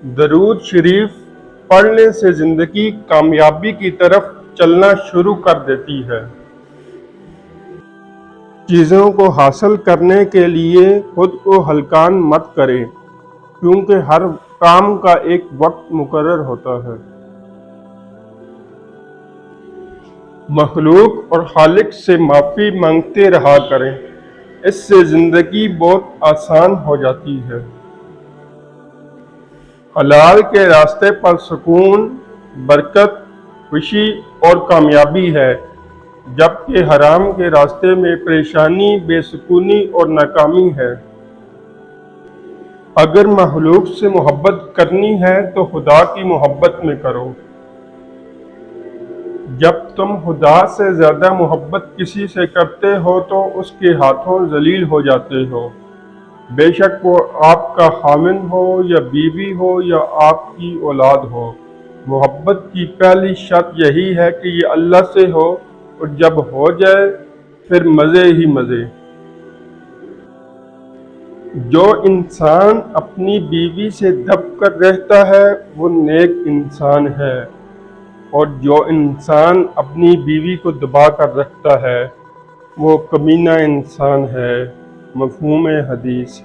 درود شریف پڑھنے سے زندگی کامیابی کی طرف چلنا شروع کر دیتی ہے۔ چیزوں کو حاصل کرنے کے لیے خود کو ہلکان مت کریں، کیونکہ ہر کام کا ایک وقت مقرر ہوتا ہے۔ مخلوق اور خالق سے معافی مانگتے رہا کریں، اس سے زندگی بہت آسان ہو جاتی ہے۔ حلال کے راستے پر سکون، برکت، خوشی اور کامیابی ہے، جبکہ حرام کے راستے میں پریشانی، بے سکونی اور ناکامی ہے۔ اگر مخلوق سے محبت کرنی ہے تو خدا کی محبت میں کرو۔ جب تم خدا سے زیادہ محبت کسی سے کرتے ہو تو اس کے ہاتھوں ذلیل ہو جاتے ہو، بے شک وہ آپ کا خاوند ہو یا بیوی ہو یا آپ کی اولاد ہو۔ محبت کی پہلی شرط یہی ہے کہ یہ اللہ سے ہو، اور جب ہو جائے پھر مزے ہی مزے۔ جو انسان اپنی بیوی سے دب کر رہتا ہے وہ نیک انسان ہے، اور جو انسان اپنی بیوی کو دبا کر رکھتا ہے وہ کمینہ انسان ہے۔ مفہوم حدیث۔